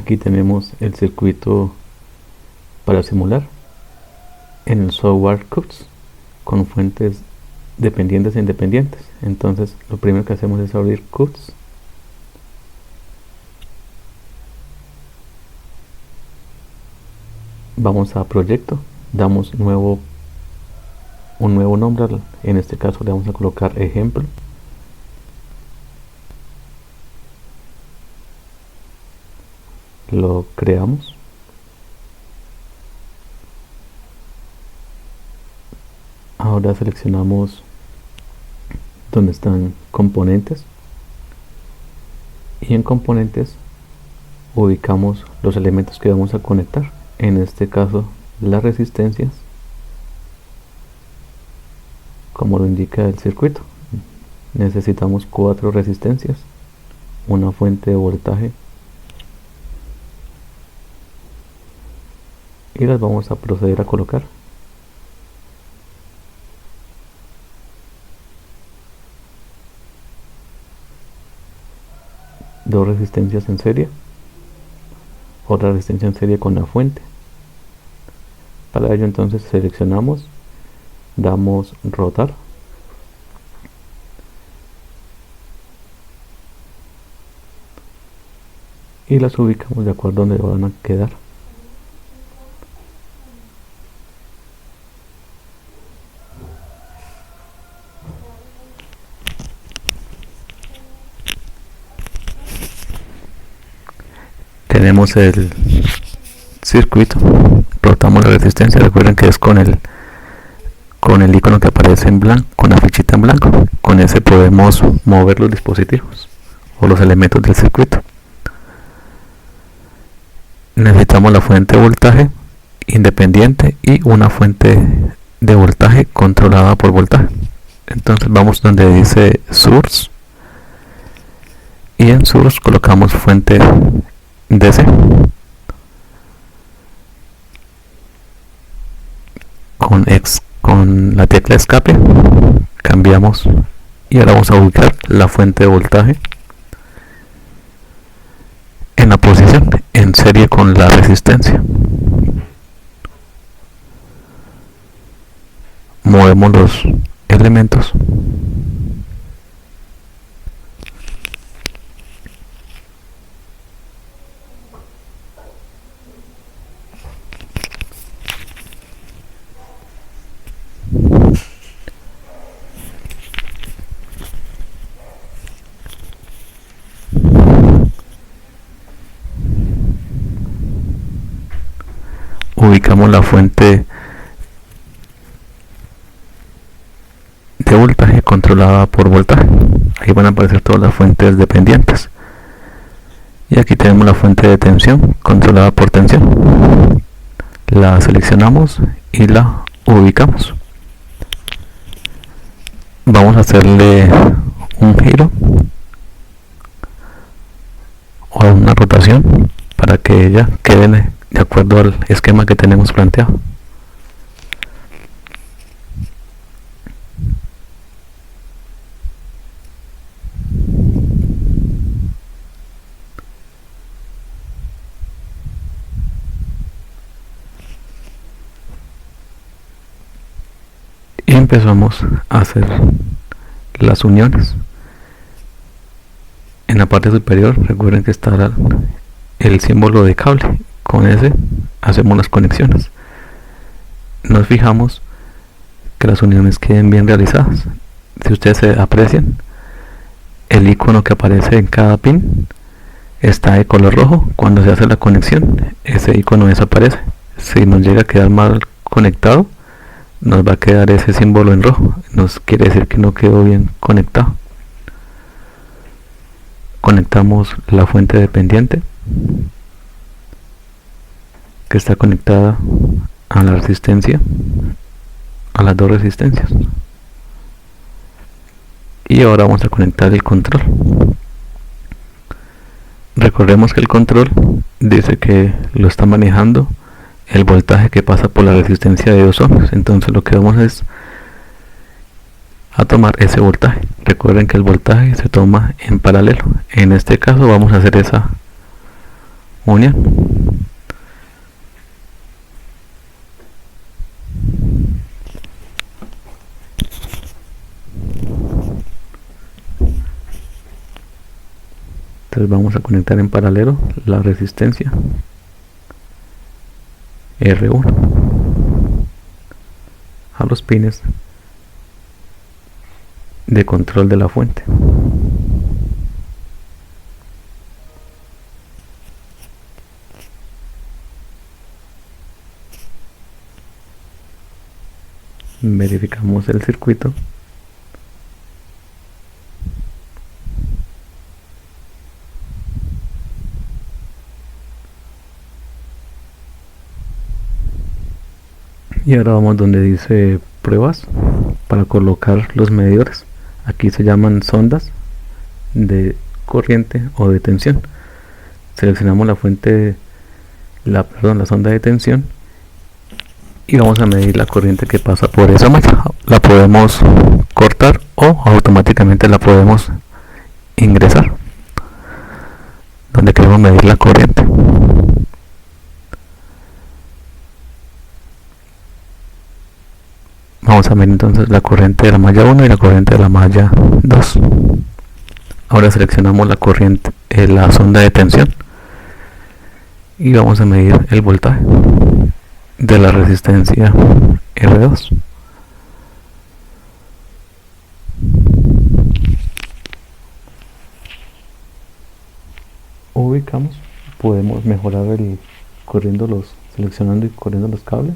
Aquí tenemos el circuito para simular en el software CUTS con fuentes dependientes e independientes. Entonces lo primero que hacemos es abrir CUTS, vamos a proyecto, damos un nuevo nombre, en este caso le vamos a colocar ejemplo, lo creamos, ahora seleccionamos donde están componentes y en componentes ubicamos los elementos que vamos a conectar, en este caso las resistencias como lo indica el circuito. Necesitamos 4 resistencias, una fuente de voltaje y las vamos a proceder a colocar. Dos resistencias en serie, otra resistencia en serie con la fuente. Para ello entonces seleccionamos, damos rotar y las ubicamos de acuerdo a donde van a quedar. Tenemos el circuito, rotamos la resistencia, recuerden que es con el icono que aparece en blanco, con la flechita en blanco. Con ese podemos mover los dispositivos o los elementos del circuito. Necesitamos la fuente de voltaje independiente y una fuente de voltaje controlada por voltaje. Entonces vamos donde dice source y en source colocamos fuente DC. Con la tecla escape cambiamos y ahora vamos a ubicar la fuente de voltaje en la posición en serie con la resistencia. Movemos los elementos ubicamos la fuente de voltaje controlada por voltaje. Ahí van a aparecer todas las fuentes dependientes. Y aquí tenemos la fuente de tensión controlada por tensión. La seleccionamos y la ubicamos. Vamos a hacerle un giro o una rotación para que ella quede de acuerdo al esquema que tenemos planteado. Y empezamos a hacer las uniones. En la parte superior recuerden que estará el símbolo de cable. Con ese hacemos las conexiones. Nos fijamos que las uniones queden bien realizadas. Si ustedes se aprecian, el icono que aparece en cada pin está de color rojo. Cuando se hace la conexión, ese icono desaparece. Si nos llega a quedar mal conectado, nos va a quedar ese símbolo en rojo. Nos quiere decir que no quedó bien conectado. Conectamos la fuente dependiente que está conectada a la resistencia, a las dos resistencias. Y ahora vamos a conectar el control. Recordemos que el control dice que lo está manejando el voltaje que pasa por la resistencia de 2 ohms. Entonces lo que vamos es a tomar ese voltaje. Recuerden que el voltaje se toma en paralelo. En este caso vamos a hacer esa unión. Entonces vamos a conectar en paralelo la resistencia R1 a los pines de control de la fuente. Verificamos el circuito. Y ahora vamos donde dice pruebas para colocar los medidores. Aquí se llaman sondas de corriente o de tensión. Seleccionamos la fuente, la sonda de tensión y vamos a medir la corriente que pasa por esa malla. La podemos cortar o automáticamente la podemos ingresar donde queremos medir la corriente. Vamos a medir entonces la corriente de la malla 1 y la corriente de la malla 2. Ahora seleccionamos la corriente, la sonda de tensión, y vamos a medir el voltaje de la resistencia R2. Ubicamos, podemos mejorar seleccionando y corriendo los cables.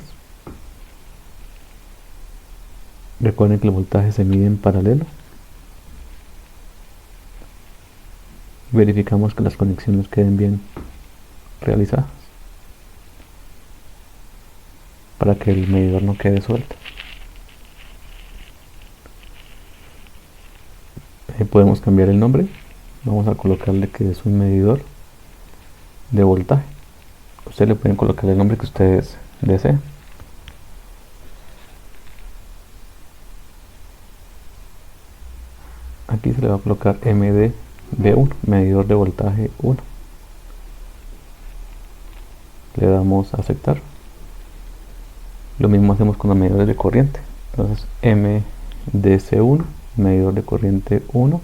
Recuerden que el voltaje se mide en paralelo. Verificamos que las conexiones queden bien realizadas para que el medidor no quede suelto. Podemos cambiar el nombre. Vamos a colocarle que es un medidor de voltaje. Ustedes le pueden colocar el nombre que ustedes deseen. Aquí se le va a colocar MDB1, medidor de voltaje 1. Le damos a aceptar. Lo mismo hacemos con los medidores de corriente. Entonces MDC1, medidor de corriente 1.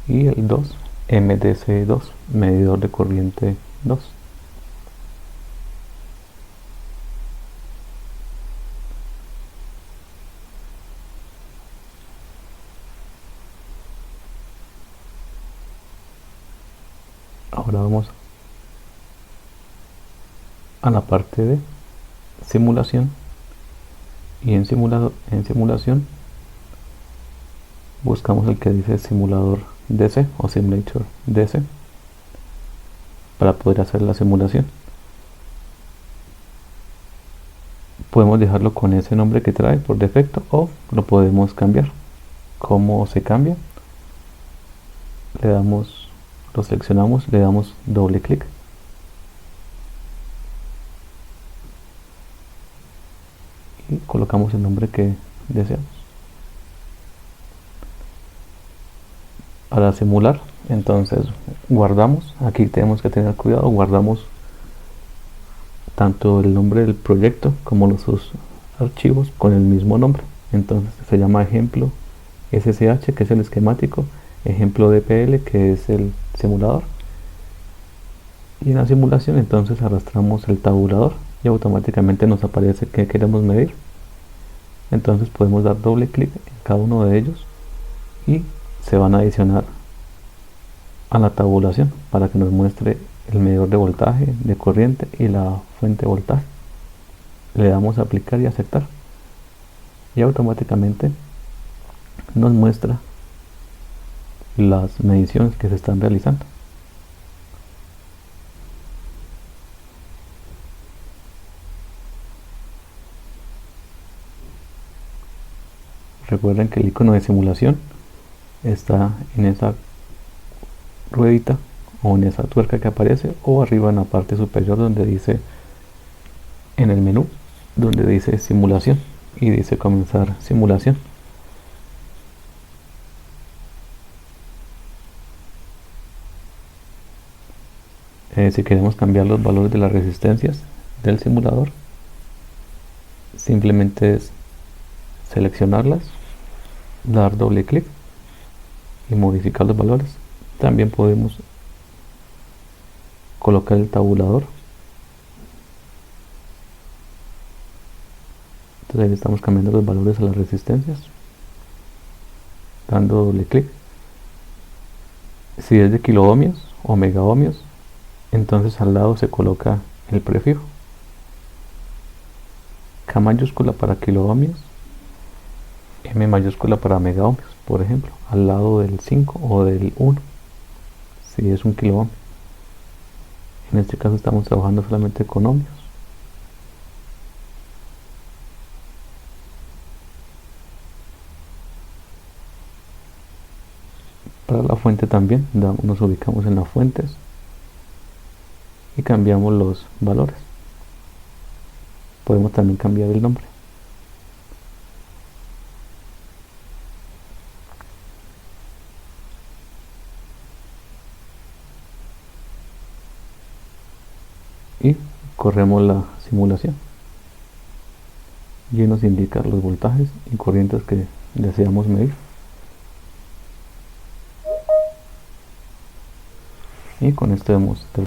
Y el 2, MDC2, medidor de corriente 2. Ahora vamos a la parte de simulación, y en simulación buscamos el que dice simulador DC o simulator DC para poder hacer la simulación. Podemos dejarlo con ese nombre que trae por defecto o lo podemos cambiar. ¿Cómo se cambia? Lo seleccionamos, le damos doble clic y colocamos el nombre que deseamos. Para simular, entonces guardamos. Aquí tenemos que tener cuidado, guardamos tanto el nombre del proyecto como sus archivos con el mismo nombre. Entonces se llama ejemplo SSH, que es el esquemático, ejemplo DPL, que es el simulador, y en la simulación entonces arrastramos el tabulador y automáticamente nos aparece que queremos medir. Entonces podemos dar doble clic en cada uno de ellos y se van a adicionar a la tabulación para que nos muestre el medidor de voltaje, de corriente y la fuente de voltaje. Le damos a aplicar y aceptar y automáticamente nos muestra las mediciones que se están realizando. Recuerden que el icono de simulación está en esa ruedita o en esa tuerca que aparece, o arriba en la parte superior donde dice, en el menú donde dice simulación y dice comenzar simulación. Si queremos cambiar los valores de las resistencias del simulador, simplemente es seleccionarlas, dar doble clic y modificar los valores. También podemos colocar el tabulador. Entonces ahí estamos cambiando los valores a las resistencias, dando doble clic. Si es de kiloohmios o megaohmios, entonces al lado se coloca el prefijo. K mayúscula para kiloohmios, M mayúscula para megaohmios, por ejemplo, al lado del 5 o del 1, si es un kiloohmio. En este caso estamos trabajando solamente con ohmios. Para la fuente también nos ubicamos en las fuentes y cambiamos los valores. Podemos también cambiar el nombre. Y corremos la simulación y nos indica los voltajes y corrientes que deseamos medir. Y con esto hemos terminado.